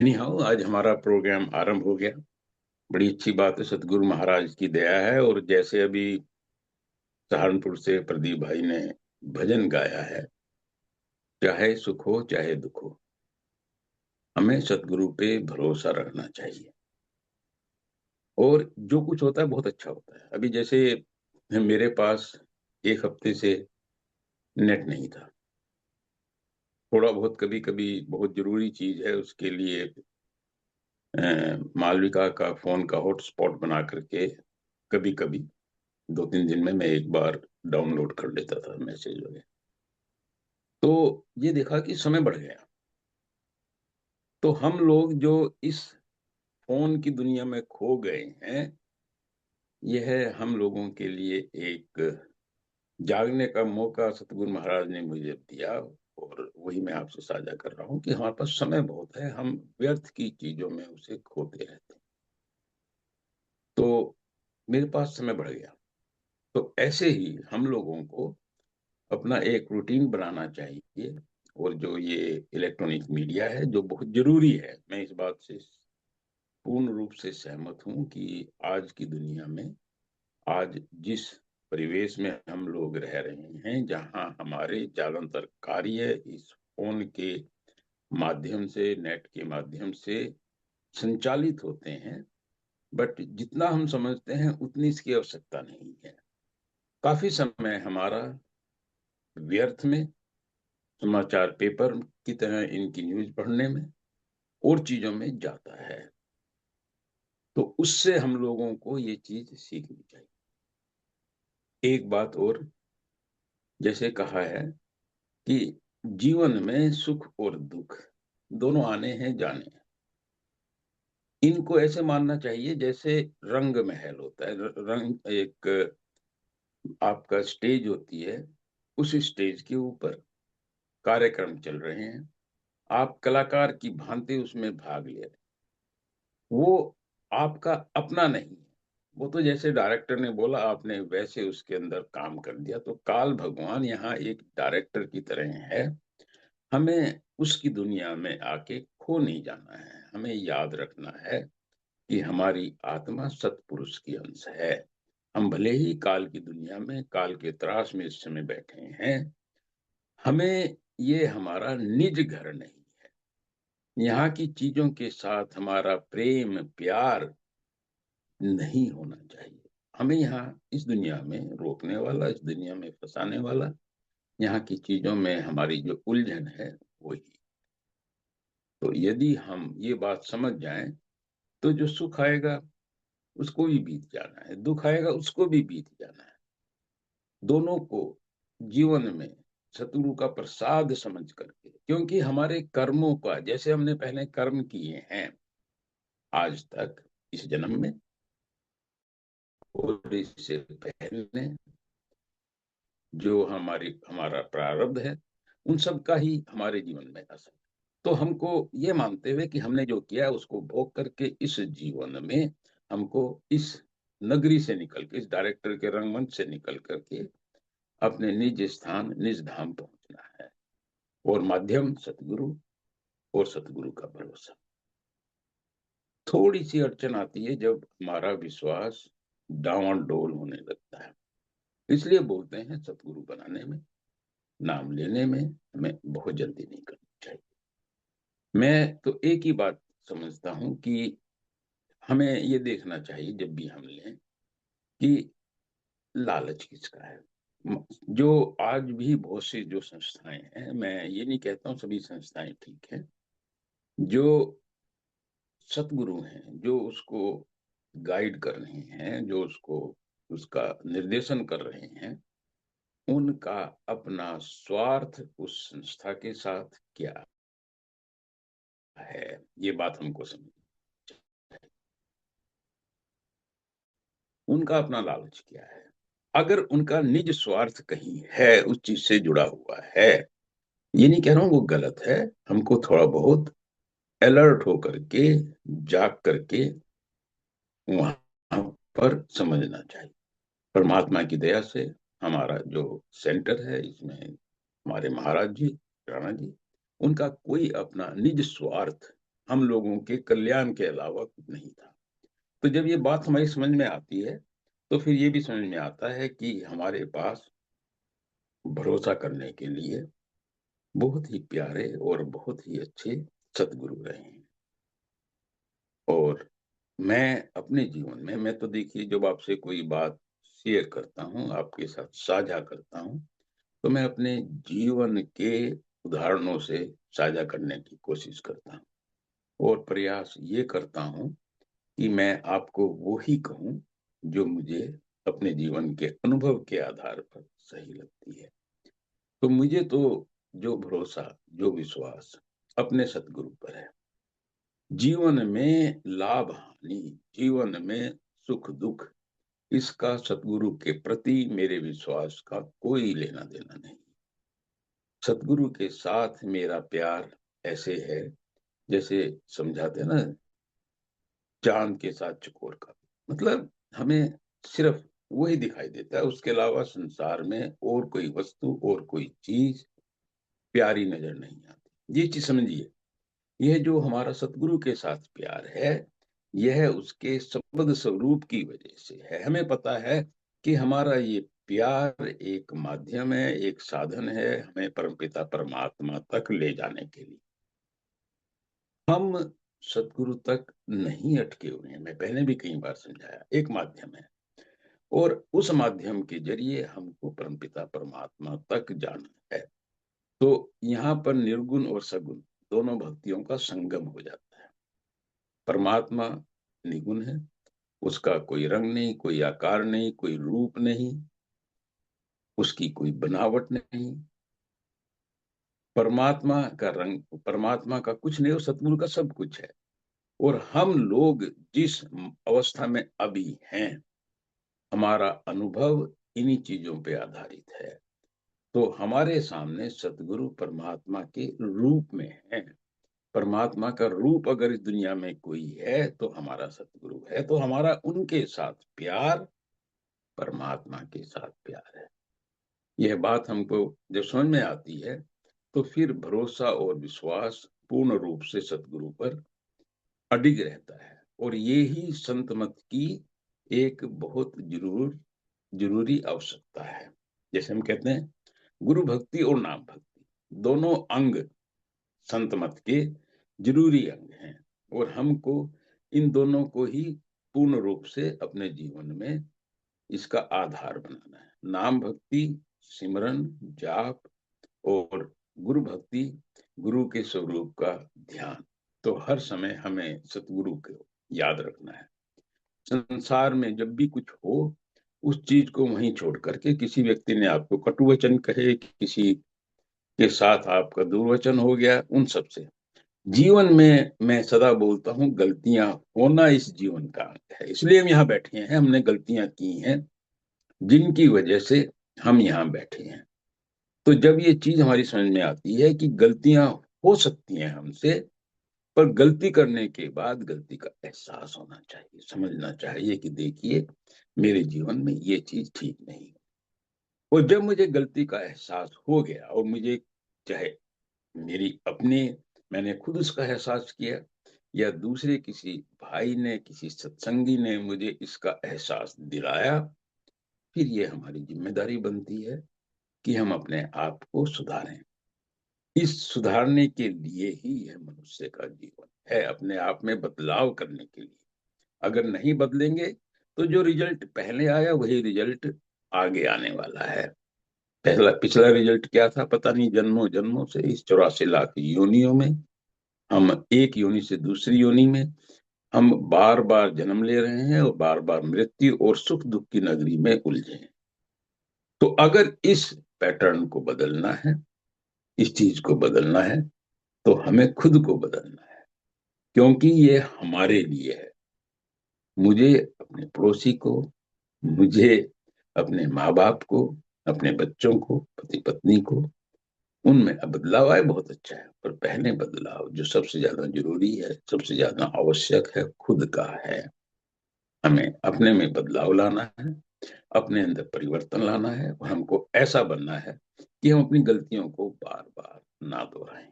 Any how आज हमारा programme आरंभ हो गया। बड़ी अच्छी बात है, सतगुरु महाराज की दया है। और जैसे अभी सहारनपुर से प्रदीप भाई ने भजन गाया है, चाहे सुख हो चाहे दुख हो, हमें सतगुरु पे भरोसा रखना चाहिए। और जो कुछ होता है बहुत अच्छा होता है। अभी जैसे मेरे पास एक हफ्ते से नेट नहीं था। थोड़ा बहुत कभी कभी बहुत जरूरी चीज है, उसके लिए मालविका का फोन का हॉटस्पॉट बना करके कभी कभी 2-3 दिन में मैं एक बार डाउनलोड कर लेता था मैसेज वगैरह। तो ये देखा कि समय बढ़ गया। तो हम लोग जो इस फोन की दुनिया में खो गए हैं, यह हम लोगों के लिए एक जागने का मौका सतगुरु महाराज ने मुझे दिया। और वही मैं आपसे साझा कर रहा हूँ कि हमारे पास समय बहुत है, हम व्यर्थ की चीजों में उसे खोते रहते हैं। तो मेरे पास समय बढ़ गया। तो ऐसे ही हम लोगों को अपना एक रूटीन बनाना चाहिए। और जो ये इलेक्ट्रॉनिक मीडिया है जो बहुत जरूरी है, मैं इस बात से पूर्ण रूप से सहमत हूं कि आज की दुनिया में, आज जिस परिवेश में हम लोग रह रहे हैं, जहां हमारे ज्यादातर कार्य इस फोन के माध्यम से, नेट के माध्यम से संचालित होते हैं। बट जितना हम समझते हैं उतनी इसकी आवश्यकता नहीं है। काफी समय हमारा व्यर्थ में समाचार पेपर की तरह इनकी न्यूज पढ़ने में और चीजों में जाता है। तो उससे हम लोगों को ये चीज सीखनी चाहिए। एक बात और, जैसे कहा है कि जीवन में सुख और दुख दोनों आने हैं जाने हैं। इनको ऐसे मानना चाहिए जैसे रंग महल होता है। रंग एक आपका स्टेज होती है, उस स्टेज के ऊपर कार्यक्रम चल रहे हैं, आप कलाकार की भांति उसमें भाग ले रहे हैं। वो आपका अपना नहीं है। वो तो जैसे डायरेक्टर ने बोला, आपने वैसे उसके अंदर काम कर दिया। तो काल भगवान यहाँ एक डायरेक्टर की तरह है। हमें उसकी दुनिया में आके खो नहीं जाना है। हमें याद रखना है कि हमारी आत्मा सतपुरुष की अंश है। हम भले ही काल की दुनिया में, काल के त्रास में इस समय बैठे हैं, हमें ये हमारा निज घर नहीं है। यहाँ की चीजों के साथ हमारा प्रेम प्यार नहीं होना चाहिए। हमें यहाँ इस दुनिया में रोकने वाला, इस दुनिया में फंसाने वाला, यहाँ की चीजों में हमारी जो उलझन है वही। तो यदि हम ये बात समझ जाएं, तो जो सुख आएगा उसको भी बीत जाना है, दुख आएगा उसको भी बीत जाना है। दोनों को जीवन में सतगुरु का प्रसाद समझ करके, क्योंकि हमारे कर्मों का, जैसे हमने पहले कर्म किए हैं आज तक इस जन्म में और इससे पहले, जो हमारा प्रारब्ध है, उन सब का ही हमारे जीवन में असर। तो हमको ये मानते हुए कि हमने जो किया है उसको भोग करके इस जीवन में हमको इस नगरी से निकल के, इस डायरेक्टर के रंगमंच से निकल करके अपने निज स्थान, निज धाम पहुंचना है। और माध्यम सतगुरु और सतगुरु का भरोसा। थोड़ी सी अड़चन आती है जब हमारा विश्वास डावाडोल होने लगता है। इसलिए बोलते हैं सतगुरु बनाने में, नाम लेने में हमें बहुत जल्दी नहीं करनी चाहिए। मैं तो एक ही बात समझता हूं कि हमें ये देखना चाहिए जब भी हम लें कि लालच किसका है। जो आज भी बहुत सी जो संस्थाएं हैं, मैं ये नहीं कहता हूँ सभी संस्थाएं ठीक है, जो सतगुरु हैं, जो उसको गाइड कर रहे हैं, जो उसको उसका निर्देशन कर रहे हैं, उनका अपना स्वार्थ उस संस्था के साथ क्या है, ये बात हमको समझ। उनका अपना लालच क्या है? अगर उनका निज स्वार्थ कहीं है, उस चीज से जुड़ा हुआ है, ये नहीं कह रहा हूं वो गलत है। हमको थोड़ा बहुत अलर्ट होकर के, जाग करके वहां पर समझना चाहिए। परमात्मा की दया से हमारा जो सेंटर है, इसमें हमारे महाराज जी, राणा जी, उनका कोई अपना निज स्वार्थ हम लोगों के कल्याण के अलावा कुछ नहीं था। तो जब ये बात हमारी समझ में आती है तो फिर ये भी समझ में आता है कि हमारे पास भरोसा करने के लिए बहुत ही प्यारे और बहुत ही अच्छे सदगुरु रहे हैं। और मैं अपने जीवन में, मैं तो देखिए जब आपसे कोई बात शेयर करता हूँ, आपके साथ साझा करता हूँ, तो मैं अपने जीवन के उदाहरणों से साझा करने की कोशिश करता हूँ और प्रयास ये करता हूँ कि मैं आपको वो ही कहूँ जो मुझे अपने जीवन के अनुभव के आधार पर सही लगती है। तो मुझे तो जो भरोसा, जो विश्वास अपने सतगुरु पर है, जीवन में लाभ हानि, जीवन में सुख दुख, इसका सतगुरु के प्रति मेरे विश्वास का कोई लेना देना नहीं। सतगुरु के साथ मेरा प्यार ऐसे है जैसे समझाते हैं ना, चांद के साथ चकोर का। मतलब हमें सिर्फ वही दिखाई देता है, उसके अलावा संसार में और कोई वस्तु और कोई चीज प्यारी नजर नहीं आती। ये चीज समझिए, यह जो हमारा सतगुरु के साथ प्यार है, यह उसके शब्द स्वरूप की वजह से है। हमें पता है कि हमारा ये प्यार एक माध्यम है, एक साधन है हमें परमपिता परमात्मा तक ले जाने के लिए। हम सतगुरु तक नहीं अटके हुए हैं, मैं पहले भी कई बार समझाया, एक माध्यम है और उस माध्यम के जरिए हमको परमपिता परमात्मा तक जाना है। तो यहाँ पर निर्गुण और सगुण दोनों भक्तियों का संगम हो जाता है। परमात्मा निगुण है, उसका कोई रंग नहीं, कोई आकार नहीं, कोई रूप नहीं, उसकी कोई बनावट नहीं। परमात्मा का रंग, परमात्मा का कुछ नहीं और सतगुरु का सब कुछ है। और हम लोग जिस अवस्था में अभी हैं, हमारा अनुभव इन्हीं चीजों पे आधारित है। तो हमारे सामने सतगुरु परमात्मा के रूप में है। परमात्मा का रूप अगर इस दुनिया में कोई है तो हमारा सतगुरु है। तो हमारा उनके साथ प्यार परमात्मा के साथ प्यार है। यह बात हमको जब समझ में आती है तो फिर भरोसा और विश्वास पूर्ण रूप से सतगुरु पर अडिग रहता है। और ये ही संत मत की एक बहुत जरूरी आवश्यकता है। जैसे हम कहते हैं गुरु भक्ति और नाम भक्ति दोनों अंग संत मत के जरूरी अंग हैं और हमको इन दोनों को ही पूर्ण रूप से अपने जीवन में इसका आधार बनाना है। नाम भक्ति, सिमरन, जाप और गुरु भक्ति, गुरु के स्वरूप का ध्यान। तो हर समय हमें सतगुरु को याद रखना है। संसार में जब भी कुछ हो, उस चीज को वहीं छोड़ करके, किसी व्यक्ति ने आपको कटु वचन कहे, किसी के साथ आपका दुर्वचन हो गया, उन सब से जीवन में मैं सदा बोलता हूँ गलतियां होना इस जीवन का अंग है। इसलिए हम यहाँ बैठे हैं, हमने गलतियां की हैं जिनकी वजह से हम यहाँ बैठे हैं। तो जब ये चीज हमारी समझ में आती है कि गलतियां हो सकती हैं हमसे, पर गलती करने के बाद गलती का एहसास होना चाहिए, समझना चाहिए कि देखिए मेरे जीवन में ये चीज ठीक नहीं। और जब मुझे गलती का एहसास हो गया और मुझे, चाहे मेरी अपने, मैंने खुद उसका एहसास किया या दूसरे किसी भाई ने, किसी सत्संगी ने मुझे इसका एहसास दिलाया, फिर ये हमारी जिम्मेदारी बनती है कि हम अपने आप को सुधारें। इस सुधारने के लिए ही यह मनुष्य का जीवन है, अपने आप में बदलाव करने के लिए। अगर नहीं बदलेंगे तो जो रिजल्ट पहले आया वही रिजल्ट आगे आने वाला है। पहला पिछला रिजल्ट क्या था पता नहीं, जन्मों जन्मों से इस 84 लाख योनियों में हम एक योनि से दूसरी योनि में हम बार बार जन्म ले रहे हैं और बार बार मृत्यु और सुख दुख की नगरी में उलझे हैं। तो अगर इस पैटर्न को बदलना है, इस चीज को बदलना है, तो हमें खुद को बदलना है, क्योंकि ये हमारे लिए है। मुझे, अपने पड़ोसी को, मुझे, अपने माँ बाप को, अपने बच्चों को, पति पत्नी को, उनमें अब बदलाव आए बहुत अच्छा है, पर पहले बदलाव जो सबसे ज्यादा जरूरी है, सबसे ज्यादा आवश्यक है, खुद का है। हमें अपने में बदलाव लाना है, अपने अंदर परिवर्तन लाना है और हमको ऐसा बनना है कि हम अपनी गलतियों को बार बार ना दोहराएं।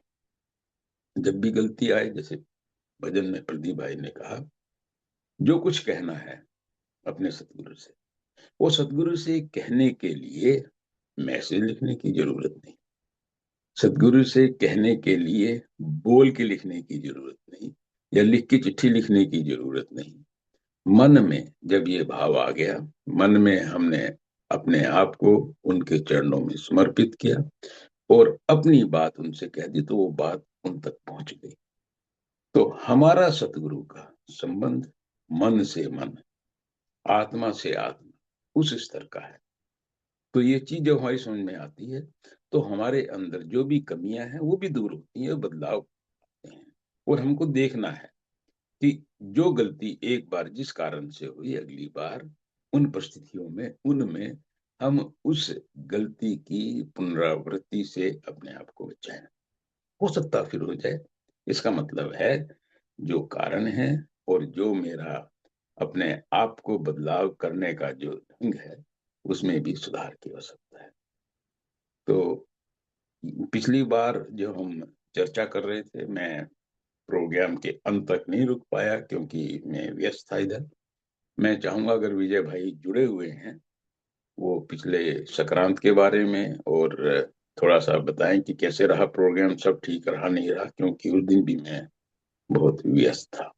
जब भी गलती आए, जैसे भजन में प्रदीप भाई ने कहा, जो कुछ कहना है अपने सतगुरु से, वो सतगुरु से कहने के लिए मैसेज लिखने की जरूरत नहीं, सतगुरु से कहने के लिए बोल के लिखने की जरूरत नहीं, या लिख के चिट्ठी लिखने की जरूरत नहीं। मन में जब ये भाव आ गया, मन में हमने अपने आप को उनके चरणों में समर्पित किया और अपनी बात उनसे कह दी, तो वो बात उन तक पहुंच गई। तो हमारा सतगुरु का संबंध मन से मन, आत्मा से आत्मा, उस स्तर का है। तो ये चीज जब हमारी समझ में आती है, तो हमारे अंदर जो भी कमियां हैं वो भी दूर होती हैं, बदलाव आते हैं। और हमको देखना है कि जो गलती एक बार जिस कारण से हुई, अगली बार उन परिस्थितियों में, उनमें हम उस गलती की पुनरावृत्ति से अपने आप को बचाएं। हो सकता फिर हो जाए, इसका मतलब है जो कारण है और जो मेरा अपने आप को बदलाव करने का जो ढंग है, उसमें भी सुधार की आवश्यकता है। तो पिछली बार जो हम चर्चा कर रहे थे, मैं प्रोग्राम के अंत तक नहीं रुक पाया क्योंकि मैं व्यस्त था इधर। मैं चाहूंगा अगर विजय भाई जुड़े हुए हैं, वो पिछले संक्रांत के बारे में और थोड़ा सा बताएं कि कैसे रहा प्रोग्राम, सब ठीक रहा नहीं रहा, क्योंकि उस दिन भी मैं बहुत व्यस्त था।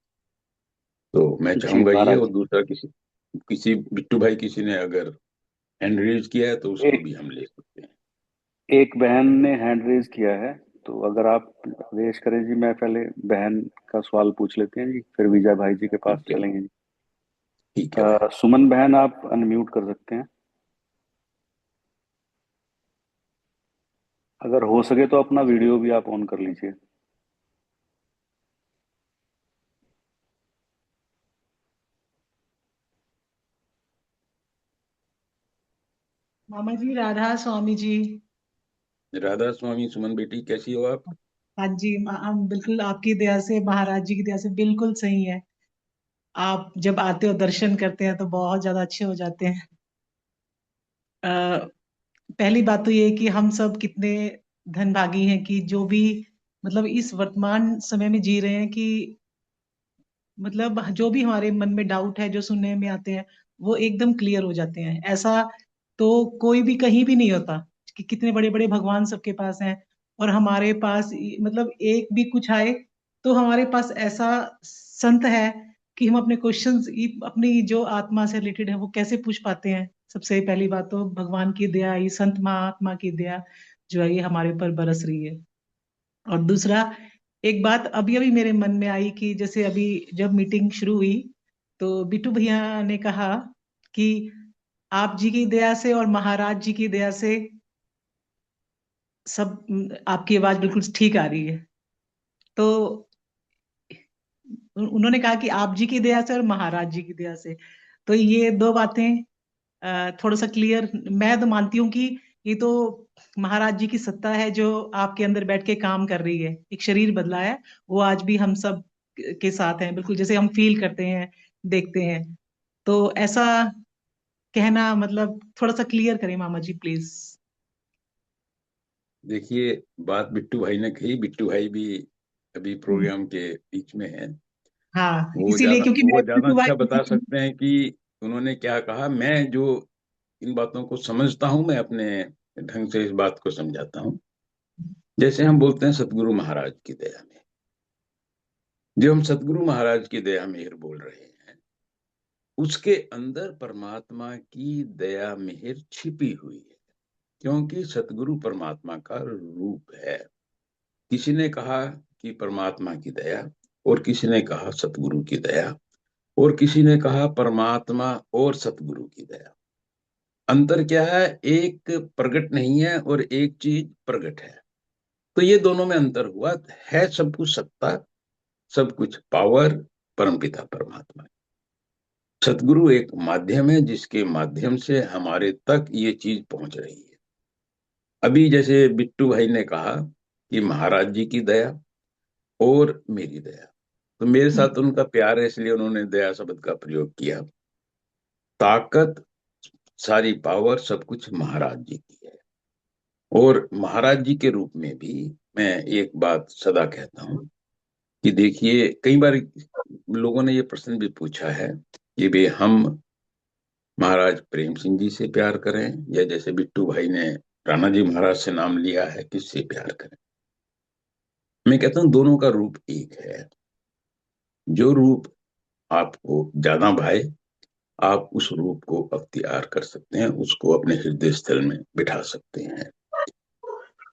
तो मैं जी चाहूंगा ये, महाराज। और दूसरा किसी किसी बिट्टू भाई किसी ने अगर हैंड रेज किया है तो उसको एक भी हम ले सकते हैं। एक बहन ने हैंड रेज किया है, तो अगर आप आदेश करें जी, मैं पहले बहन का सवाल पूछ लेते हैं जी, फिर विजय भाई जी के पास ठीक है, चलेंगे जी। ठीक है भाई। सुमन बहन, आप अनम्यूट कर सकते हैं। अगर हो सके तो अपना वीडियो भी आप ऑन कर लीजिए। मामा जी, राधा स्वामी जी। राधा स्वामी, सुमन बेटी कैसी हो आप? हाँ जी, हम बिल्कुल आपकी दया से, महाराज जी की दया से बिल्कुल सही है। आप जब आते हो दर्शन करते हैं तो बहुत ज्यादा अच्छे हो जाते हैं। अ, पहली बात तो ये है कि हम सब कितने धनभागी हैं कि जो भी मतलब इस वर्तमान समय में जी रहे हैं, कि मतलब जो भी हमारे मन में डाउट है, जो सुनने में आते हैं, वो एकदम क्लियर हो जाते हैं। ऐसा तो कोई भी कहीं भी नहीं होता कि कितने बड़े बड़े भगवान सबके पास हैं, और हमारे पास मतलब एक भी कुछ आए तो हमारे पास ऐसा संत है कि हम अपने क्वेश्चंस अपनी जो आत्मा से रिलेटेड है वो कैसे पूछ पाते हैं। सबसे पहली बात तो भगवान की दया, ये संत महात्मा की दया जो है ये हमारे ऊपर बरस रही है। और दूसरा, एक बात अभी अभी मेरे मन में आई कि जैसे अभी जब मीटिंग शुरू हुई तो बिट्टू भैया ने कहा कि आप जी की दया से और महाराज जी की दया से सब आपकी आवाज बिल्कुल ठीक आ रही है। तो उन्होंने कहा कि आप जी की दया से और महाराज जी की दया से, तो ये दो बातें थोड़ा सा क्लियर। मैं तो मानती हूँ कि ये तो महाराज जी की सत्ता है जो आपके अंदर बैठ के काम कर रही है, एक शरीर बदला है, वो आज भी हम सब के साथ हैं, बिल्कुल जैसे हम फील करते हैं, देखते हैं। तो ऐसा कहना मतलब थोड़ा सा क्लियर करें मामा जी प्लीज। देखिए, बात बिट्टू भाई ने कही, बिट्टू भाई भी अभी प्रोग्राम के बीच में है। हाँ, वो इसीलिए ज्यादा क्योंकि वो मैं ज्यादा बिट्टू अच्छा भाई। बता सकते हैं कि उन्होंने क्या कहा। मैं जो इन बातों को समझता हूँ, मैं अपने ढंग से इस बात को समझाता हूँ। जैसे हम बोलते हैं सतगुरु महाराज की दया में, जो हम सतगुरु महाराज की दया मेहर बोल रहे हैं, उसके अंदर परमात्मा की दया मेहर छिपी हुई है, क्योंकि सतगुरु परमात्मा का रूप है। किसी ने कहा कि परमात्मा की दया, और किसी ने कहा सतगुरु की दया, और किसी ने कहा परमात्मा और सतगुरु की दया। अंतर क्या है? एक प्रकट नहीं है और एक चीज प्रकट है। तो ये दोनों में अंतर हुआ है। सब कुछ सत्ता, सब कुछ पावर परमपिता परमात्मा। सतगुरु एक माध्यम है जिसके माध्यम से हमारे तक ये चीज पहुंच रही है। अभी जैसे बिट्टू भाई ने कहा कि महाराज जी की दया और मेरी दया, तो मेरे साथ उनका प्यार है इसलिए उन्होंने दया शब्द का प्रयोग किया। ताकत, सारी पावर, सब कुछ महाराज जी की है। और महाराज जी के रूप में भी मैं एक बात सदा कहता हूँ कि देखिए कई बार लोगों ने ये प्रश्न भी पूछा है कि वे हम महाराज प्रेम सिंह जी से प्यार करें या जैसे बिट्टू भाई ने राणा जी महाराज से नाम लिया है, किससे प्यार करें। मैं कहता हूं दोनों का रूप एक है। जो रूप आपको ज्यादा भाए आप उस रूप को अख्तियार कर सकते हैं, उसको अपने हृदय स्थल में बिठा सकते हैं।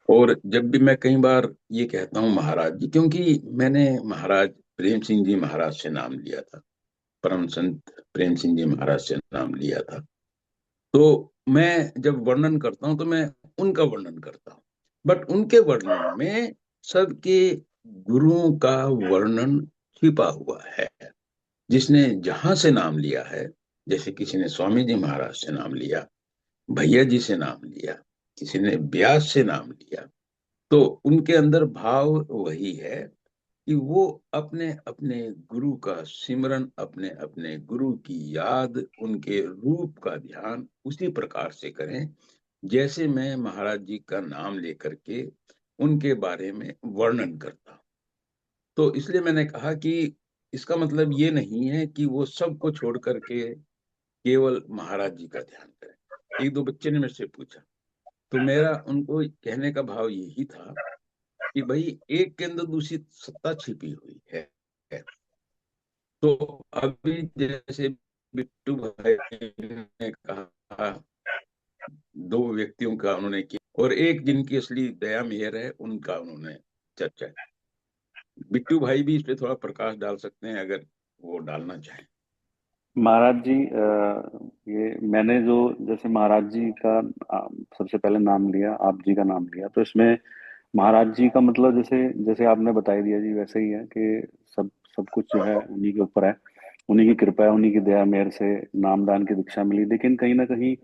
और जब भी मैं कई बार ये कहता हूँ महाराज जी, क्योंकि मैंने महाराज प्रेम सिंह जी महाराज से नाम लिया था, परम संत प्रेम सिंह जी महाराज से नाम लिया था, तो मैं जब वर्णन करता हूं तो मैं उनका वर्णन करता हूं, बट उनके वर्णन में सबके गुरुओं का वर्णन छिपा हुआ है। जिसने जहां से नाम लिया है, जैसे किसी ने स्वामी जी महाराज से नाम लिया, भैया जी से नाम लिया, किसी ने व्यास से नाम लिया, तो उनके अंदर भाव वही है कि वो अपने अपने गुरु का सिमरन, अपने अपने गुरु की याद, उनके रूप का ध्यान उसी प्रकार से करें जैसे मैं महाराज जी का नाम लेकर के उनके बारे में वर्णन करता हूं। तो इसलिए मैंने कहा कि इसका मतलब ये नहीं है कि वो सबको छोड़ करके केवल महाराज जी का ध्यान करें। एक दो बच्चे ने मेरे से पूछा, तो मेरा उनको कहने का भाव यही था कि भाई एक के अंदर दूसरी सत्ता छिपी हुई है। तो अभी जैसे बिट्टू भाई ने कहा, दो व्यक्तियों का उन्होंने किया और एक जिनकी असली दया मेहर है उनका उन्होंने चर्चा की। बिट्टू भाई भी इस पे थोड़ा प्रकाश डाल सकते हैं अगर वो डालना चाहें। महाराज जी, ये मैंने जो जैसे महाराज जी का सबसे पहले नाम लिया, आप जी का नाम लिया, तो इसमें महाराज जी का मतलब जैसे जैसे आपने बता दिया जी, वैसे ही है कि सब सब कुछ जो है उन्हीं के ऊपर है, उन्हीं की कृपा है, उन्हीं की दया मेहर से नामदान की दीक्षा मिली। लेकिन कहीं ना कहीं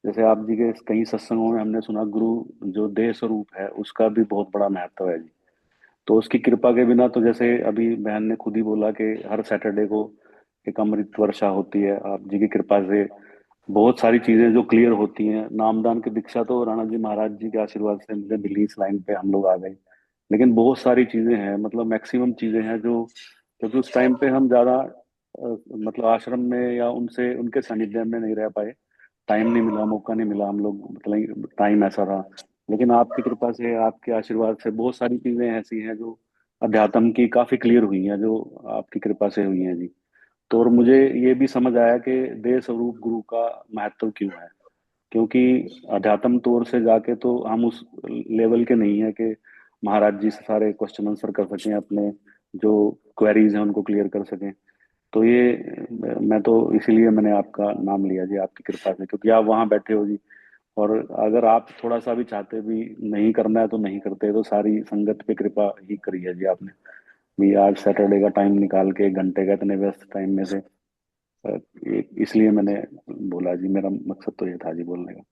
जैसे आप जी के कई सत्संगों में हमने सुना, गुरु जो देह स्वरूप है उसका भी बहुत बड़ा महत्व है जी। तो उसकी कृपा के बिना, तो जैसे अभी बहन ने खुद ही बोला कि हर सैटरडे को एक अमृत वर्षा होती है, आप जी की कृपा से बहुत सारी चीजें जो क्लियर होती हैं। नामदान की दीक्षा तो राणा जी महाराज जी के आशीर्वाद से मुझे मिली, इस लाइन पे हम लोग आ गए। लेकिन बहुत सारी चीजें हैं, मतलब मैक्सिमम चीजें हैं जो, क्योंकि उस टाइम पे हम ज्यादा मतलब आश्रम में या उनसे उनके सानिध्य में नहीं रह पाए, टाइम नहीं मिला, मौका नहीं मिला, हम लोग मतलब टाइम ऐसा रहा। लेकिन आपकी कृपा से, आपके आशीर्वाद से बहुत सारी चीजें ऐसी हैं जो अध्यात्म की काफी क्लियर हुई हैं, जो आपकी कृपा से हुई हैं जी। तो और मुझे ये भी समझ आया कि देह स्वरूप गुरु का महत्व क्यों है। क्योंकि अध्यात्म तौर से जाके तो हम उस लेवल के नहीं है कि महाराज जी से सारे क्वेश्चन आंसर कर सकें, अपने जो क्वेरीज हैं उनको क्लियर कर सकें। तो ये मैं तो इसीलिए मैंने आपका नाम लिया जी, आपकी कृपा से, क्योंकि आप वहां बैठे हो जी। और अगर आप थोड़ा सा भी चाहते भी नहीं करना है तो नहीं करते, तो सारी संगत पे कृपा ही करी है जी आपने भी। आज सैटरडे का टाइम निकाल के, 1 घंटे का, इतने व्यस्त टाइम में से इसलिए मैंने बोला जी, मेरा मकसद तो ये था जी बोलने का।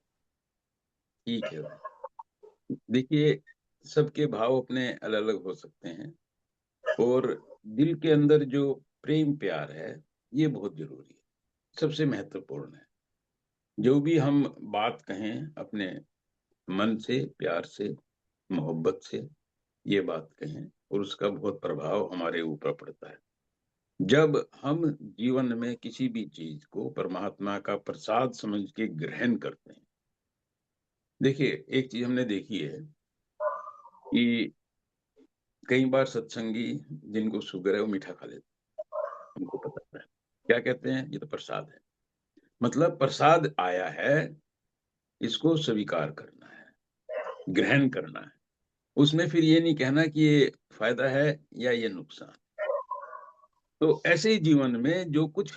ठीक है भाई। देखिए सबके भाव अपने अलग अलग हो सकते हैं, और दिल के अंदर जो प्रेम प्यार है ये बहुत जरूरी है, सबसे महत्वपूर्ण है। जो भी हम बात कहें अपने मन से, प्यार से, मोहब्बत से ये बात कहें, और उसका बहुत प्रभाव हमारे ऊपर पड़ता है। जब हम जीवन में किसी भी चीज को परमात्मा का प्रसाद समझ के ग्रहण करते हैं। देखिए एक चीज हमने देखी है कि कई बार सत्संगी जिनको शुगर है वो मीठा खा लेते हैं, उनको पता है क्या कहते हैं, ये तो प्रसाद है। मतलब प्रसाद आया है, इसको स्वीकार करना है, ग्रहण करना है। उसमें फिर ये नहीं कहना कि ये फायदा है या ये नुकसान। तो ऐसे ही जीवन में जो कुछ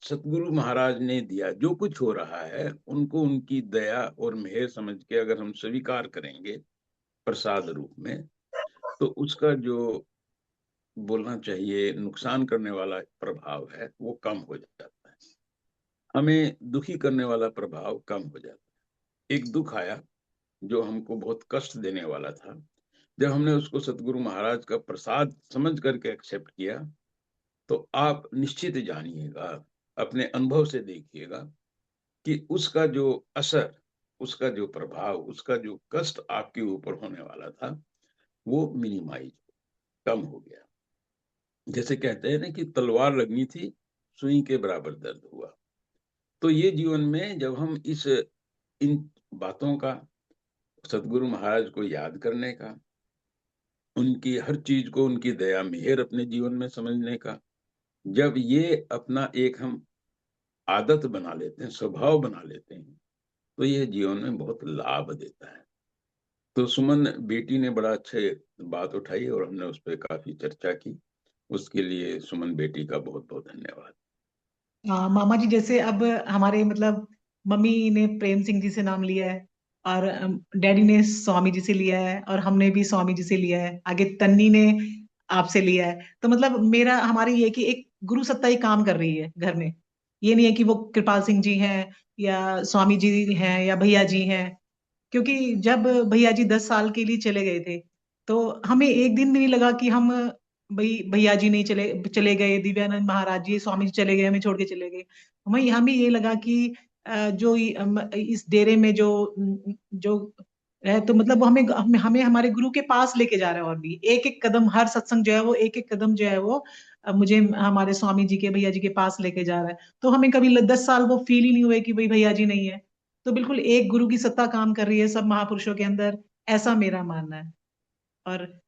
सतगुरु महाराज ने दिया, जो कुछ हो रहा है, उनको उनकी दया और मेहर समझ के अगर हम स्वीकार करेंगे प्रसाद रूप में, तो उसका जो बोलना चाहिए नुकसान करने वाला प्रभाव है वो कम हो जाता है, हमें दुखी करने वाला प्रभाव कम हो जाता है। एक दुख आया जो हमको बहुत कष्ट देने वाला था, जब हमने उसको सतगुरु महाराज का प्रसाद समझ करके एक्सेप्ट किया, तो आप निश्चित जानिएगा, अपने अनुभव से देखिएगा कि उसका जो असर, उसका जो प्रभाव, उसका जो कष्ट आपके ऊपर होने वाला था वो मिनिमाइज, कम हो गया। जैसे कहते हैं ना कि तलवार लगनी थी, सुई के बराबर दर्द हुआ। तो ये जीवन में जब हम इन बातों का, सदगुरु महाराज को याद करने का, उनकी हर चीज को उनकी दया मेहर अपने जीवन में समझने का, जब ये अपना एक हम आदत बना लेते हैं, स्वभाव बना लेते हैं, तो ये जीवन में बहुत लाभ देता है। तो सुमन बेटी ने बड़ा अच्छे बात उठाई और हमने उस पर काफी चर्चा की। उसके लिए सुमन बेटी का बहुत बहुत धन्यवाद। हाँ मामा जी, जैसे अब हमारे मतलब मम्मी ने प्रेम सिंह जी से नाम लिया है, और डैडी ने स्वामी जी से लिया है, और हमने भी स्वामी जी से लिया है, आगे तन्नी ने आपसे लिया है। तो मतलब मेरा हमारी ये कि एक गुरु सत्ता ही काम कर रही है घर में। ये नहीं है कि वो कृपाल सिंह जी हैं या स्वामी जी हैं या भैया जी हैं। क्योंकि जब भैया जी 10 साल के लिए चले गए थे, तो हमें एक दिन भी नहीं लगा कि हम भाई भैया जी नहीं चले चले गए, दिव्यानंद महाराज जी स्वामी जी चले गए, हमें छोड़ के चले गए। हमें ये लगा कि इस डेरे में जो है, तो मतलब वो हमें हमारे गुरु के पास लेके जा रहा है। और भी एक एक कदम, हर सत्संग जो है वो एक एक कदम जो है वो मुझे हमारे स्वामी जी के भैया जी के पास लेके जा रहा है। तो हमें कभी 10 साल वो फील ही नहीं हुए कि भाई भैया जी नहीं है। तो बिल्कुल एक गुरु की सत्ता काम कर रही है सब महापुरुषों के अंदर, ऐसा मेरा मानना है। और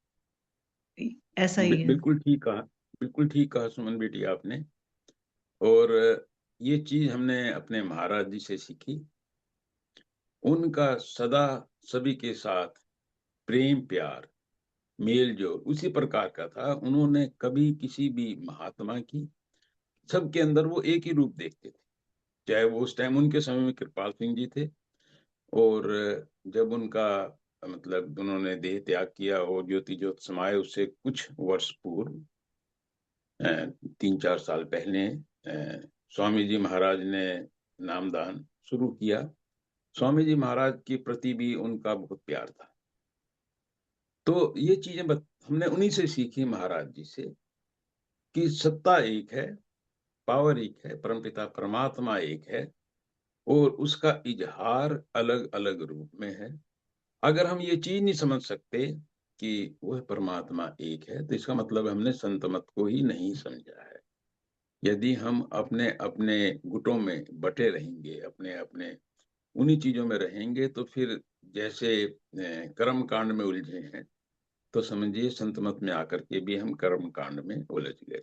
ऐसा ही है। बिल्कुल ठीक कहा, बिल्कुल ठीक कहा सुमन बेटी आपने। और ये चीज हमने अपने महाराज जी से सीखी। उनका सदा सभी के साथ प्रेम प्यार मेल जोल उसी प्रकार का था। उन्होंने कभी किसी भी महात्मा की, सबके अंदर वो एक ही रूप देखते थे। चाहे वो उस टाइम उनके समय में कृपाल सिंह जी थे, और जब उनका मतलब उन्होंने देह त्याग किया और ज्योति ज्योत समाये उससे कुछ वर्ष पूर्व, 3-4 साल पहले, स्वामी जी महाराज ने नामदान शुरू किया। स्वामी जी महाराज के प्रति भी उनका बहुत प्यार था। तो ये चीजें हमने उन्हीं से सीखी, महाराज जी से, कि सत्ता एक है, पावर एक है, परमपिता परमात्मा एक है, और उसका इजहार अलग अलग रूप में है। अगर हम ये चीज नहीं समझ सकते कि वह परमात्मा एक है, तो इसका मतलब हमने संत मत को ही नहीं समझा है। यदि हम अपने अपने गुटों में बटे रहेंगे, अपने अपने उन्हीं चीजों में रहेंगे, तो फिर जैसे कर्म कांड में उलझे हैं, तो समझिए संत मत में आकर के भी हम कर्म कांड में उलझ गए।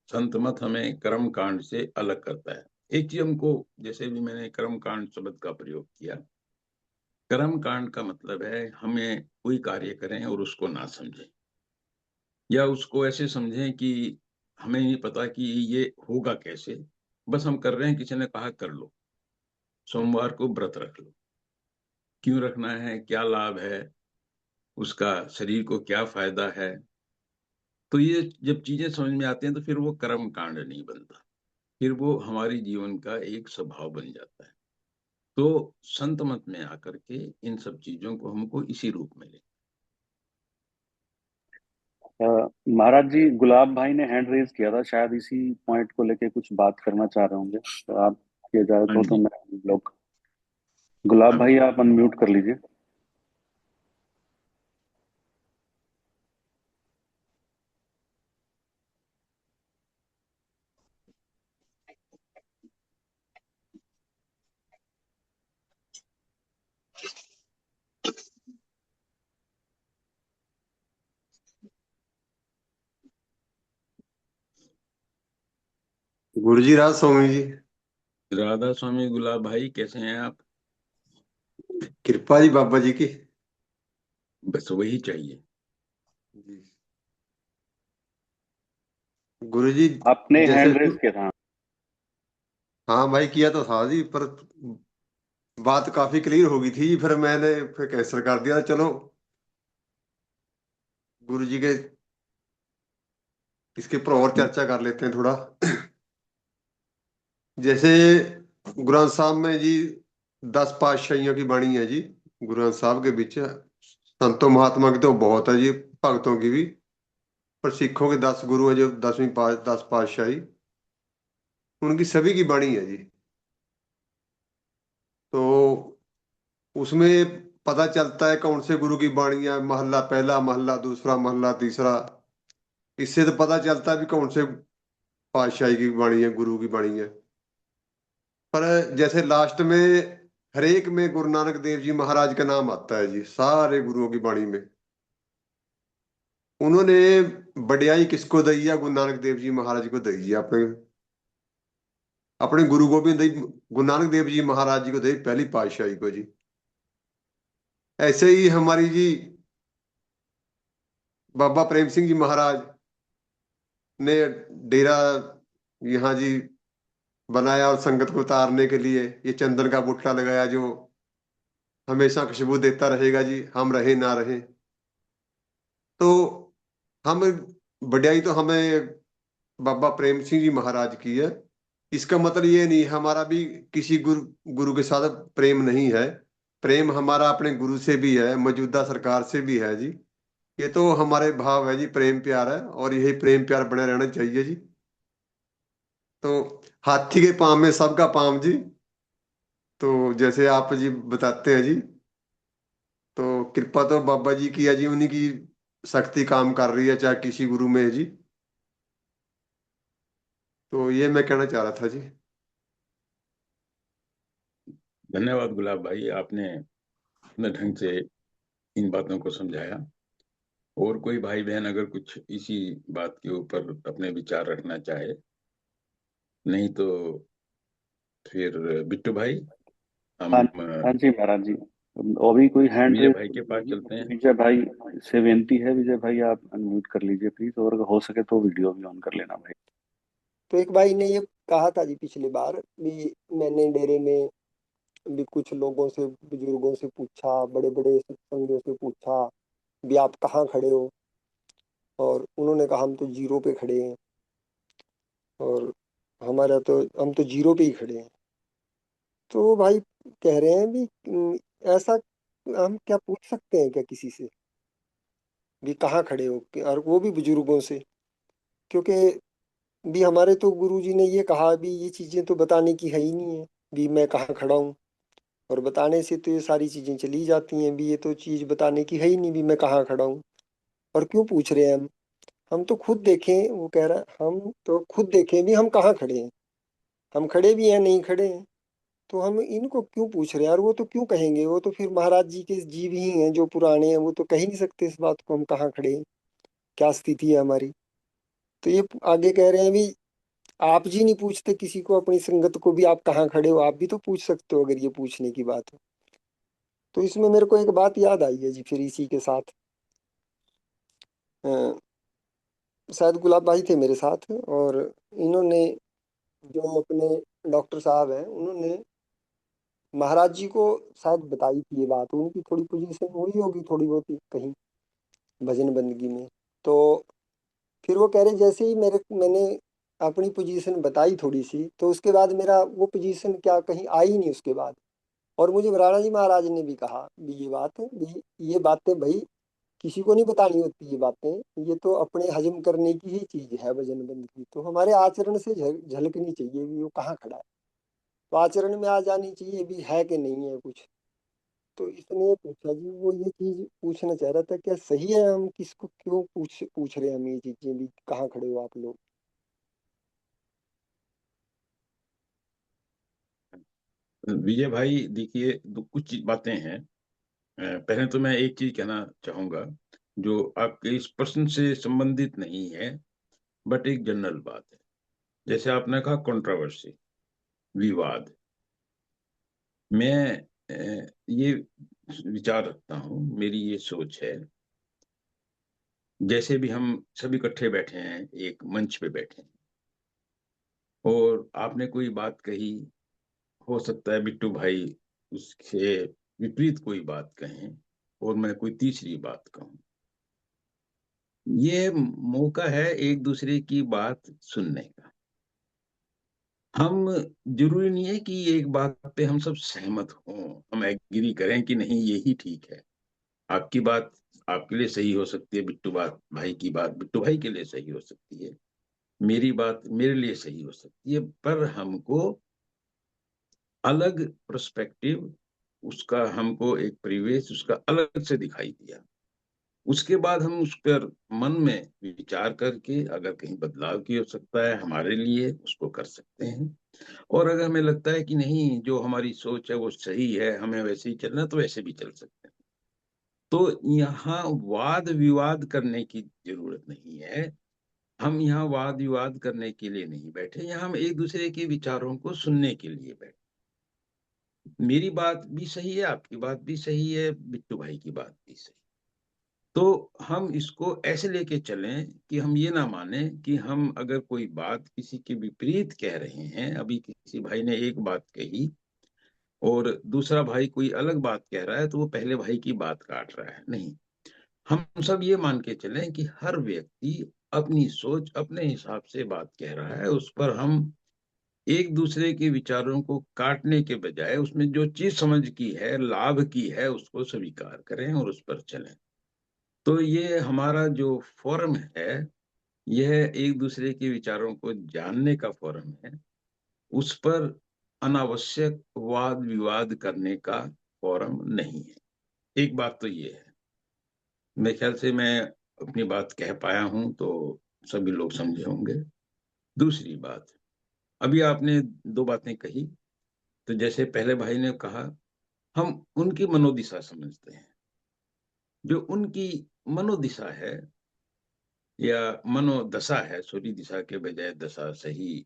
संत मत हमें कर्म कांड से अलग करता है। एक चीज हमको, जैसे भी मैंने कर्म कांड शब्द का प्रयोग किया, कर्म कांड का मतलब है हमें कोई कार्य करें और उसको ना समझें, या उसको ऐसे समझें कि हमें नहीं पता कि ये होगा कैसे, बस हम कर रहे हैं, किसी ने कहा कर लो, सोमवार को व्रत रख लो, क्यों रखना है, क्या लाभ है उसका, शरीर को क्या फायदा है। तो ये जब चीजें समझ में आती हैं, तो फिर वो कर्म कांड नहीं बनता, फिर वो हमारी जीवन का एक स्वभाव बन जाता है। तो संत मत में आकर के इन सब चीजों को हमको इसी रूप में ले। महाराज जी, गुलाब भाई ने हैंड रेज किया था, शायद इसी पॉइंट को लेके कुछ बात करना चाह रहे होंगे, तो आप की इजाजत हाँ हो तो जी, मैं लोग, गुलाब हाँ भाई बिल्कुल। आप अनम्यूट कर लीजिए। गुरु जी राज स्वामी जी। राधा स्वामी गुलाब भाई, कैसे हैं आप? कृपा जी बाबा जी की। बस वही चाहिए। जी गुरु जी। आपने जैसे हैंड रेज किया था। हाँ भाई किया तो था जी, पर बात काफी क्लियर हो गई थी, फिर मैंने फिर कैंसिल कर दिया। चलो गुरु जी के इसके ऊपर और चर्चा कर लेते हैं थोड़ा। जैसे गुरु ग्रंथ साहब में जी 10 पातशाहियों की बाणी है जी। गुरु ग्रंथ साहब के बीच संतों महात्मा की तो बहुत है जी, भक्तों की भी, पर सिखों के 10 गुरु है जो 10 पातशाही, उनकी सभी की बाणी है जी। तो उसमें पता चलता है कौन से गुरु की बाणी है, महला पहला, महला दूसरा, महला तीसरा। इससे तो पता चलता है भी कौन से पातशाही की बाणी है, गुरु की बाणी है। पर जैसे लास्ट में हर एक में गुरु नानक देव जी महाराज का नाम आता है जी, सारे गुरुओं की बाणी में। उन्होंने बढ़ियाई किसको दी है? गुरु नानक देव जी महाराज को दी है। अपने अपने गुरु गोबिंद दी, गुरु नानक देव जी महाराज जी को दी पहली पातशाही को जी। ऐसे ही हमारी जी बाबा प्रेम सिंह जी महाराज ने डेरा यहाँ जी बनाया, और संगत को उतारने के लिए ये चंदन का बुट्टा लगाया, जो हमेशा खुशबू देता रहेगा जी, हम रहे ना रहे। तो हम बढ़ियाई तो हमें बाबा प्रेम सिंह जी महाराज की है। इसका मतलब ये नहीं हमारा भी किसी गुरु गुरु के साथ प्रेम नहीं है। प्रेम हमारा अपने गुरु से भी है, मौजूदा सरकार से भी है जी। ये तो हमारे भाव है जी, प्रेम प्यार है, और यही प्रेम प्यार बने रहना चाहिए जी। तो हाथी के पांव में सबका पांव जी। तो जैसे आप जी बताते हैं जी, तो कृपा तो बाबा जी की है जी, उन्हीं की शक्ति काम कर रही है, चाहे किसी गुरु में है जी। तो ये मैं कहना चाह रहा था जी। धन्यवाद गुलाब भाई, आपने अपने ढंग से इन बातों को समझाया। और कोई भाई बहन अगर कुछ इसी बात के ऊपर अपने विचार रखना चाहे, नहीं तो फिर बिट्टू भाई हम हाँ, हाँ जी महाराज जी। अभी कोई हैंड विजय रेज भाई तो के नहीं पास होगी। चलते हैं। विजय भाई से विनती है, विजय भाई आप अनम्यूट कर लीजिए प्लीज, और अगर हो सके तो वीडियो भी ऑन कर लेना भाई। तो एक भाई ने ये कहा था जी पिछली बार भी, मैंने डेरे में भी कुछ लोगों से, बुजुर्गों से पूछा, बड़े बड़े सत्संगियों से पूछा भी आप कहाँ खड़े हो, और उन्होंने कहा हम तो जीरो पे खड़े हैं, और हमारा तो, हम तो जीरो पे ही खड़े हैं। तो भाई कह रहे हैं भी ऐसा हम क्या पूछ सकते हैं क्या किसी से भी कहाँ खड़े हो, और वो भी बुजुर्गों से? क्योंकि भी हमारे तो गुरुजी ने ये कहा भी ये चीजें तो बताने की है ही नहीं है भी मैं कहाँ खड़ा हूँ, और बताने से तो ये सारी चीजें चली जाती हैं भी, ये तो चीज बताने की है ही नहीं भी मैं कहाँ खड़ा हूँ। और क्यों पूछ रहे हैं हम तो खुद देखें, वो कह रहा है हम तो खुद देखें भी हम कहाँ खड़े हैं, हम खड़े भी हैं नहीं खड़े हैं, तो हम इनको क्यों पूछ रहे हैं? और वो तो क्यों कहेंगे, वो तो फिर महाराज जी के जीव ही हैं जो पुराने हैं, वो तो कह ही नहीं सकते इस बात को हम कहाँ खड़े हैं, क्या स्थिति है हमारी। तो ये आगे कह रहे हैं भी आप जी नहीं पूछते किसी को, अपनी संगत को भी आप कहाँ खड़े हो, आप भी तो पूछ सकते हो अगर ये पूछने की बात है। तो इसमें मेरे को एक बात याद आई है जी, फिर इसी के साथ शायद गुलाब भाई थे मेरे साथ, और इन्होंने जो अपने डॉक्टर साहब हैं, उन्होंने महाराज जी को शायद बताई थी ये बात, उनकी थोड़ी पोजीशन हुई होगी थोड़ी बहुत ही कहीं भजन बंदगी में। तो फिर वो कह रहे जैसे ही मैंने अपनी पोजीशन बताई थोड़ी सी, तो उसके बाद मेरा वो पोजीशन क्या कहीं आई नहीं उसके बाद। और मुझे महाराणा जी महाराज ने भी कहा भी ये बात भी, ये बातें भाई किसी को नहीं बतानी होती, ये बातें ये तो अपने हजम करने की ही चीज है भजन बंदगी, तो हमारे आचरण से झलकनी चाहिए भी वो कहाँ खड़ा है, तो आचरण में आ जानी चाहिए भी है कि नहीं है कुछ। तो इसने पूछा जी, वो ये चीज पूछना चाह रहा था क्या सही है, हम किसको क्यों पूछ रहे हैं हम ये चीजें भी कहाँ खड़े हो आप लोग? विजय भाई देखिए, कुछ बातें हैं। पहले तो मैं एक चीज कहना चाहूंगा, जो आपके इस प्रश्न से संबंधित नहीं है, बट एक जनरल बात है। जैसे आपने कहा कंट्रोवर्सी, विवाद। मैं ये विचार रखता हूँ, मेरी ये सोच है, जैसे भी हम सभी इकट्ठे बैठे हैं, एक मंच पे बैठे हैं, और आपने कोई बात कही, हो सकता है बिट्टू भाई उसके विपरीत कोई बात कहें, और मैं कोई तीसरी बात कहूं। ये मौका है एक दूसरे की बात सुनने का। हम, जरूरी नहीं है कि एक बात पे हम सब सहमत हों, हम एग्री करें कि नहीं यही ठीक है। आपकी बात आपके लिए सही हो सकती है, बिट्टू बात भाई की बात बिट्टू भाई के लिए सही हो सकती है, मेरी बात मेरे लिए सही हो सकती है, पर हमको अलग पर्सपेक्टिव, उसका हमको एक परिवेश उसका अलग से दिखाई दिया। उसके बाद हम उस पर मन में विचार करके अगर कहीं बदलाव की हो सकता है हमारे लिए, उसको कर सकते हैं। और अगर हमें लगता है कि नहीं, जो हमारी सोच है वो सही है, हमें वैसे ही चलना, तो वैसे भी चल सकते हैं। तो यहाँ वाद विवाद करने की जरूरत नहीं है। हम यहाँ वाद विवाद करने के लिए नहीं बैठे, यहाँ हम एक दूसरे के विचारों को सुनने के लिए बैठे। मेरी बात भी सही है, आपकी बात भी सही है, बिट्टू भाई की बात भी सही। तो हम इसको ऐसे लेके चलें कि हम ये ना माने कि हम अगर कोई बात किसी के विपरीत कह रहे हैं, अभी किसी भाई ने एक बात कही और दूसरा भाई कोई अलग बात कह रहा है, तो वो पहले भाई की बात काट रहा है। नहीं, हम सब ये मान के चलें कि हर व्यक्ति अपनी सोच अपने हिसाब से बात कह रहा है, उस पर हम एक दूसरे के विचारों को काटने के बजाय उसमें जो चीज समझ की है, लाभ की है, उसको स्वीकार करें और उस पर चलें। तो ये हमारा जो फोरम है, यह एक दूसरे के विचारों को जानने का फोरम है, उस पर अनावश्यक वाद विवाद करने का फोरम नहीं है। एक बात तो ये है, मेरे ख्याल से मैं अपनी बात कह पाया हूं तो सभी लोग समझे होंगे। दूसरी बात, अभी आपने दो बातें कही। तो जैसे पहले भाई ने कहा, हम उनकी मनोदिशा समझते हैं। जो उनकी मनोदिशा है या मनोदशा है, सॉरी, दिशा के बजाय दशा सही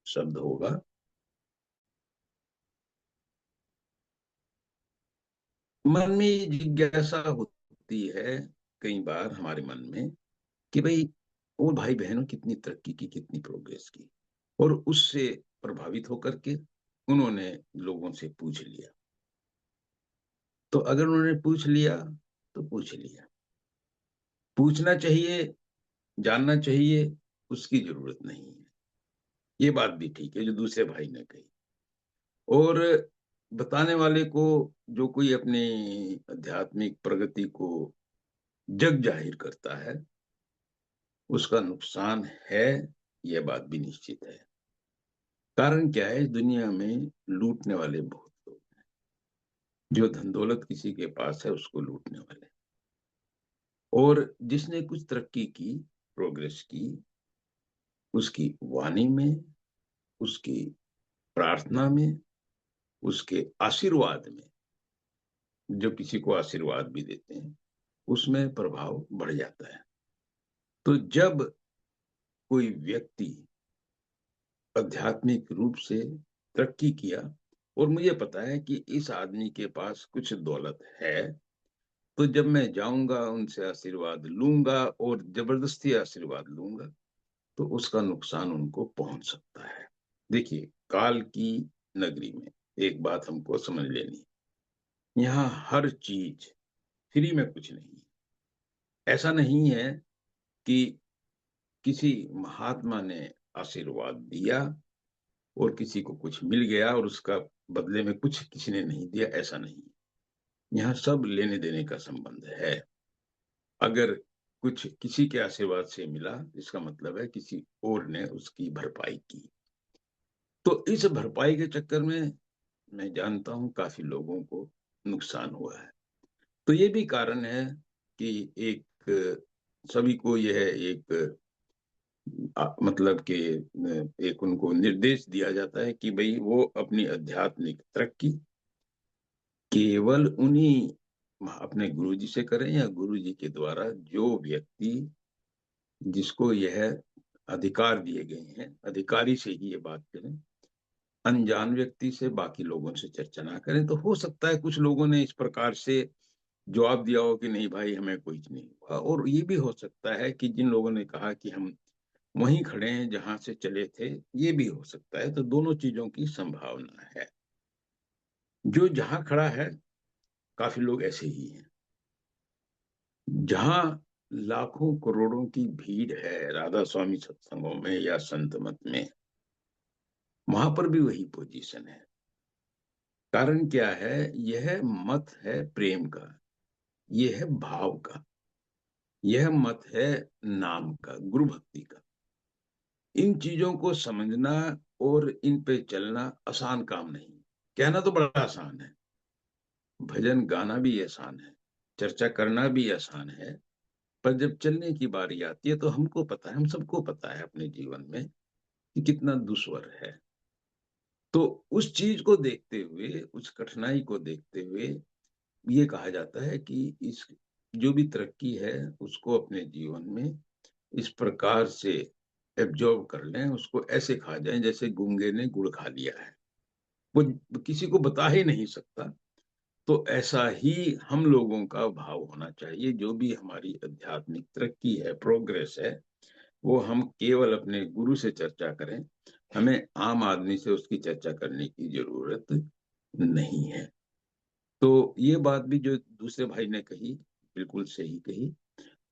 शब्द होगा। मन में ये जिज्ञासा होती है कई बार हमारे मन में कि भाई वो भाई बहनों कितनी तरक्की की, कितनी प्रोग्रेस की, और उससे प्रभावित होकर के उन्होंने लोगों से पूछ लिया। तो अगर उन्होंने पूछ लिया तो पूछ लिया, पूछना चाहिए, जानना चाहिए, उसकी जरूरत नहीं है। ये बात भी ठीक है जो दूसरे भाई ने कही। और बताने वाले को, जो कोई अपनी आध्यात्मिक प्रगति को जग जाहिर करता है, उसका नुकसान है, यह बात भी निश्चित है। कारण क्या है, इस दुनिया में लूटने वाले बहुत लोग हैं। जो धन दौलत किसी के पास है उसको लूटने वाले, और जिसने कुछ तरक्की की, प्रोग्रेस की, उसकी वाणी में, उसकी प्रार्थना में, उसके आशीर्वाद में, जो किसी को आशीर्वाद भी देते हैं, उसमें प्रभाव बढ़ जाता है। तो जब कोई व्यक्ति आध्यात्मिक रूप से तरक्की किया, और मुझे पता है कि इस आदमी के पास कुछ दौलत है, तो जब मैं जाऊंगा उनसे आशीर्वाद लूंगा और जबरदस्ती आशीर्वाद लूंगा, तो उसका नुकसान उनको पहुंच सकता है। देखिए, काल की नगरी में एक बात हमको समझ लेनी है, यहाँ हर चीज फ्री में कुछ नहीं है। ऐसा नहीं है कि किसी महात्मा ने आशीर्वाद दिया और किसी को कुछ मिल गया और उसका बदले में कुछ किसी ने नहीं दिया, ऐसा नहीं है। यहाँ सब लेने देने का संबंध है। अगर कुछ किसी के आशीर्वाद से मिला, इसका मतलब है किसी और ने उसकी भरपाई की। तो इस भरपाई के चक्कर में मैं जानता हूं काफी लोगों को नुकसान हुआ है। तो ये भी कारण है कि एक सभी को यह एक मतलब कि एक उनको निर्देश दिया जाता है कि भाई वो अपनी आध्यात्मिक तरक्की केवल उन्हीं अपने गुरु जी से करें, या गुरु जी के द्वारा जो व्यक्ति, जिसको यह अधिकार दिए गए हैं, अधिकारी से ही ये बात करें। अनजान व्यक्ति से, बाकी लोगों से चर्चा ना करें। तो हो सकता है कुछ लोगों ने इस प्रकार से जवाब दिया हो कि नहीं भाई हमें कुछ नहीं हुआ, और ये भी हो सकता है कि जिन लोगों ने कहा कि हम वहीं खड़े हैं जहां से चले थे, ये भी हो सकता है। तो दोनों चीजों की संभावना है। जो जहां खड़ा है, काफी लोग ऐसे ही हैं। जहां लाखों करोड़ों की भीड़ है राधा स्वामी सत्संगों में या संत मत में, वहां पर भी वही पोजीशन है। कारण क्या है, यह मत है प्रेम का, यह है भाव का, यह मत है नाम का, गुरु भक्ति का। इन चीजों को समझना और इन पे चलना आसान काम नहीं। कहना तो बड़ा आसान है, भजन गाना भी आसान है, चर्चा करना भी आसान है, पर जब चलने की बारी आती है तो हमको पता है, हम सबको पता है अपने जीवन में कि कितना दुश्वार है। तो उस चीज को देखते हुए, उस कठिनाई को देखते हुए ये कहा जाता है कि इस जो भी तरक्की है उसको अपने जीवन में इस प्रकार से एब्जॉर्ब कर लें, उसको ऐसे खा जाएं जैसे गूंगे ने गुड़ खा लिया है, वो किसी को बता ही नहीं सकता। तो ऐसा ही हम लोगों का भाव होना चाहिए। जो भी हमारी आध्यात्मिक तरक्की है, प्रोग्रेस है, वो हम केवल अपने गुरु से चर्चा करें, हमें आम आदमी से उसकी चर्चा करने की जरूरत नहीं है। तो ये बात भी जो दूसरे भाई ने कही, बिल्कुल सही कही,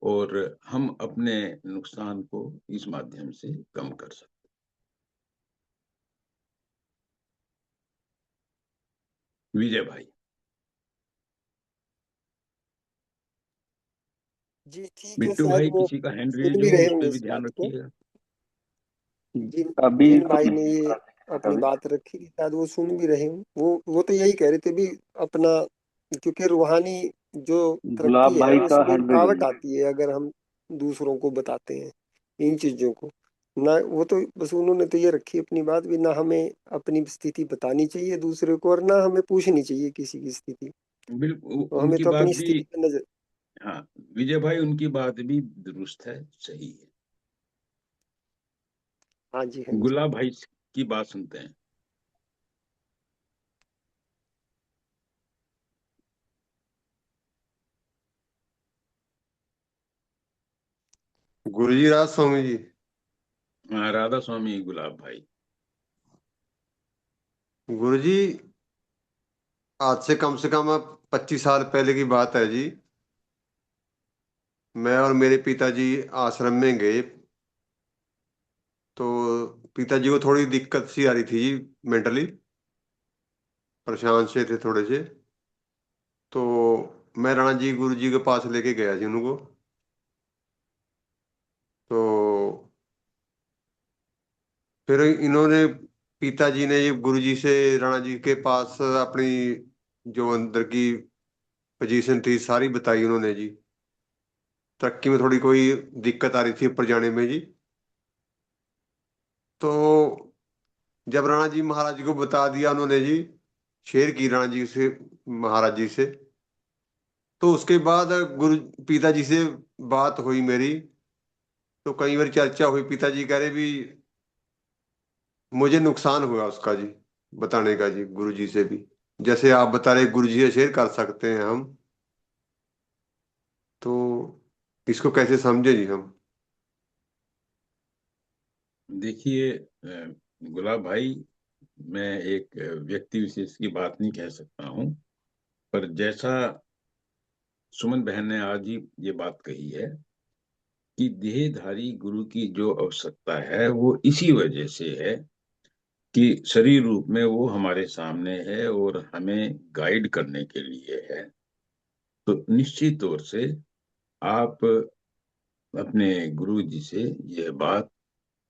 और हम अपने नुकसान को इस माध्यम से कम कर सकते। विजय भाई। जी ठीक है, बिट्टू शायद भाई, वो किसी का हैंड सुन रेज भी हो रहे उस होंगे पर भी इस ध्यान बात को। रखिएगा। जी, अभी जिन तो भाई ने ये अपनी बात रखी थी, शायद वो सुन भी रहे हों। वो तो यही कह रहे थे भी अपना, क्योंकि रूहानी जो तरक्की गुलाब है भाई का उसमें हैंड रेज रुकावट है। आती है अगर हम दूसरों को बताते हैं इन चीजों को। ना वो तो बस उन्होंने तो ये रखी अपनी बात भी, ना हमें अपनी स्थिति बतानी चाहिए दूसरे को और ना हमें पूछनी चाहिए किसी की स्थिति। बिल्कुल तो हमें उनकी तो बात अपनी भी, स्थिति पे नजर। हाँ, विजय भाई उनकी बात भी दुरुस्त है, सही है। हाँ जी, हाँ जी। गुलाब भाई की बात सुनते हैं। गुरुजी राज स्वामी जी। हाँ, राधा स्वामी गुलाब भाई। गुरुजी, आज से कम अब 25 साल पहले की बात है जी। मैं और मेरे पिताजी आश्रम में गए, तो पिताजी को थोड़ी दिक्कत सी आ रही थी जी, मेंटली परेशान से थे थोड़े से। तो मैं राणा जी गुरु जी के पास लेके गया जी उनको। तो फिर इन्होंने, पिताजी ने ये गुरु जी से राणा जी के पास अपनी जो अंदर की पोजीशन थी सारी बताई उन्होंने जी। तरक्की में थोड़ी कोई दिक्कत आ रही थी ऊपर जाने में जी। तो जब राणा जी महाराज जी को बता दिया उन्होंने जी, शेयर की राणा जी से, महाराज जी से, तो उसके बाद गुरु पिताजी से बात हुई मेरी। तो कई बार चर्चा हुई, पिताजी कह रहे भी मुझे नुकसान हुआ उसका जी, बताने का जी गुरु जी से भी। जैसे आप बता रहे गुरु जी से शेयर कर सकते हैं हम, तो इसको कैसे समझे जी हम। देखिए गुलाब भाई, मैं एक व्यक्ति विशेष की बात नहीं कह सकता हूँ, पर जैसा सुमन बहन ने आज ही ये बात कही है कि देहधारी गुरु की जो आवश्यकता है वो इसी वजह से है कि शरीर रूप में वो हमारे सामने है और हमें गाइड करने के लिए है। तो निश्चित तौर से आप अपने गुरु जी से यह बात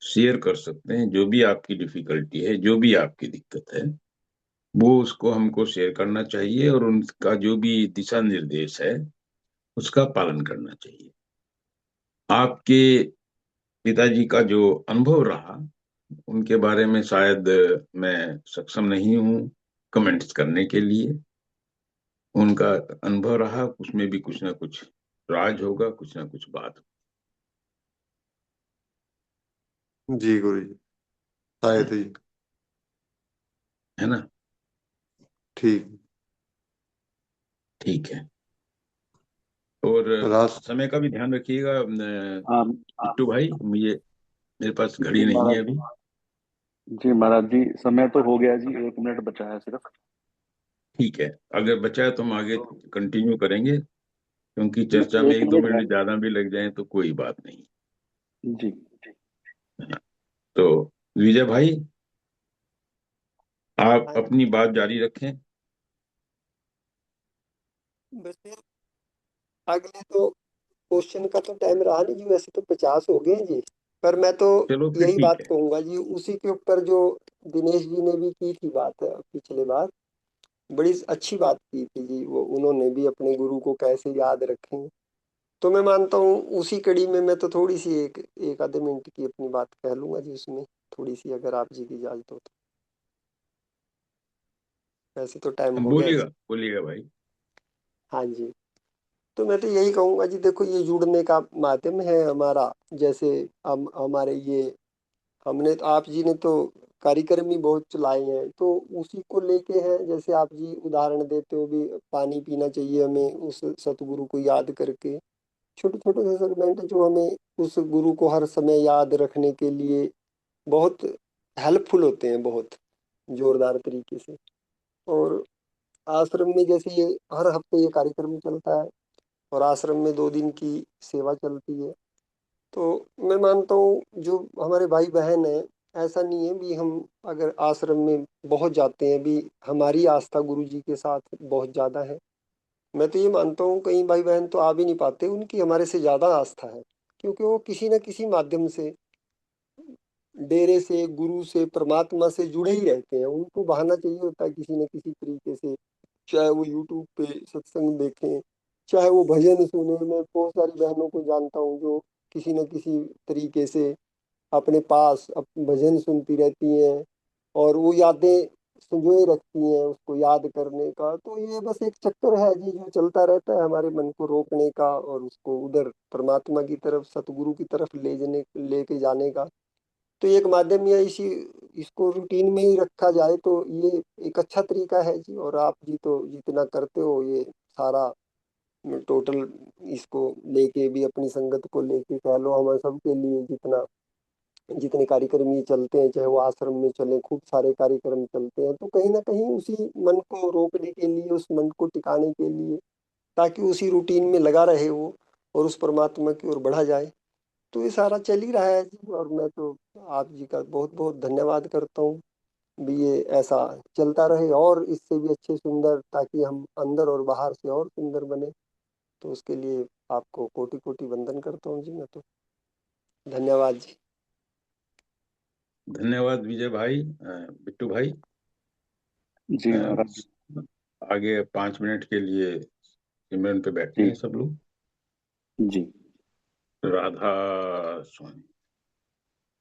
शेयर कर सकते हैं। जो भी आपकी डिफिकल्टी है, जो भी आपकी दिक्कत है, वो उसको हमको शेयर करना चाहिए और उनका जो भी दिशा निर्देश है उसका पालन करना चाहिए। आपके पिताजी का जो अनुभव रहा उनके बारे में शायद मैं सक्षम नहीं हूँ कमेंट्स करने के लिए। उनका अनुभव रहा, उसमें भी कुछ ना कुछ राज होगा, कुछ ना कुछ बात, जी गुरु जी, शायद जी। है ना। ठीक। ठीक है। और राज। समय का भी ध्यान रखिएगा हाँ। बिट्टू भाई, मुझे मेरे पास जी घड़ी नहीं है महाराज। अभी। जी महाराज जी, समय तो हो गया जी, 1 मिनट बचा है सिर्फ। ठीक है, अगर बचा है तो हम आगे कंटिन्यू करेंगे, क्योंकि नहीं, चर्चा में एक एक दो मिनट है। मिनट ज्यादा भी लग जाए तो कोई बात नहीं। जी। तो विजय भाई, आप हाँ जी, अपनी बात जारी रखें। बस फिर अगले तो क्वेश्चन का तो टाइम रहा नहीं जी, वैसे तो 50 हो गए हैं जी। पर मैं तो चलो फिर यही ठीक बात है। कहूंगा जी, उसी के ऊपर जो दिनेश जी ने भी की थी बात पिछले बार, बड़ी अच्छी बात की थी जी, वो उन्होंने भी अपने गुरु को कैसे याद रखें। तो मैं मानता हूँ उसी कड़ी में मैं तो थोड़ी सी एक एक आधे मिनट की अपनी बात कह लूंगा जी उसमें, थोड़ी सी अगर आप जी की इजाजत हो तो। वैसे तो टाइम अब हो गया बोलिएगा जी। बोलिएगा भाई। हाँ जी। तो मैं तो यही कहूंगा जी, देखो ये जुड़ने का माध्यम है हमारा। जैसे हम हमारे ये हमने तो आप जी ने तो कार्यक्रम ही बहुत चलाए हैं, तो उसी को लेके है। जैसे आप जी उदाहरण देते हो भी, पानी पीना चाहिए हमें उस सतगुरु को याद करके। छोटे छोटे से सेगमेंट जो हमें उस गुरु को हर समय याद रखने के लिए बहुत हेल्पफुल होते हैं, बहुत जोरदार तरीके से। और आश्रम में जैसे ये हर हफ्ते ये कार्यक्रम चलता है, और आश्रम में 2 दिन की सेवा चलती है। तो मैं मानता हूँ जो हमारे भाई बहन हैं, ऐसा नहीं है भी हम अगर आश्रम में बहुत जाते हैं भी, हमारी आस्था गुरु जी के साथ बहुत ज़्यादा है। मैं तो ये मानता हूँ कई भाई बहन तो आ भी नहीं पाते, उनकी हमारे से ज़्यादा आस्था है, क्योंकि वो किसी न किसी माध्यम से डेरे से, गुरु से, परमात्मा से जुड़े ही रहते हैं। उनको बहाना चाहिए होता है किसी न किसी तरीके से, चाहे वो यूट्यूब पे सत्संग देखें, चाहे वो भजन सुने। मैं बहुत सारी बहनों को जानता हूँ जो किसी न किसी तरीके से अपने पास भजन सुनती रहती हैं, और वो यादें संजोए रखती हैं उसको याद करने का। तो ये बस एक चक्कर है जी जो चलता रहता है हमारे मन को रोकने का, और उसको उधर परमात्मा की तरफ, सतगुरु की तरफ लेके जाने का। तो ये एक माध्यम या इसी इसको रूटीन में ही रखा जाए तो ये एक अच्छा तरीका है जी। और आप जी तो जितना करते हो ये सारा टोटल, इसको लेके भी, अपनी संगत को लेके कह लो, हमारे सबके लिए जितना जितने कार्यक्रम ये चलते हैं, चाहे वो आश्रम में चले, खूब सारे कार्यक्रम चलते हैं, तो कहीं ना कहीं उसी मन को रोकने के लिए, उस मन को टिकाने के लिए, ताकि उसी रूटीन में लगा रहे वो, और उस परमात्मा की ओर बढ़ा जाए। तो ये सारा चल ही रहा है जी। और मैं तो आप जी का बहुत बहुत धन्यवाद करता हूँ भी, ये ऐसा चलता रहे और इससे भी अच्छे सुंदर, ताकि हम अंदर और बाहर से और सुंदर बने। तो उसके लिए आपको कोटि कोटि वंदन करता हूँ जी मैं तो। धन्यवाद जी। धन्यवाद विजय भाई, बिट्टू भाई। जी महाराज। अ, आगे 5 मिनट के लिए सिमरन पे बैठते जी हैं सब लोग। जी। राधा स्वामी।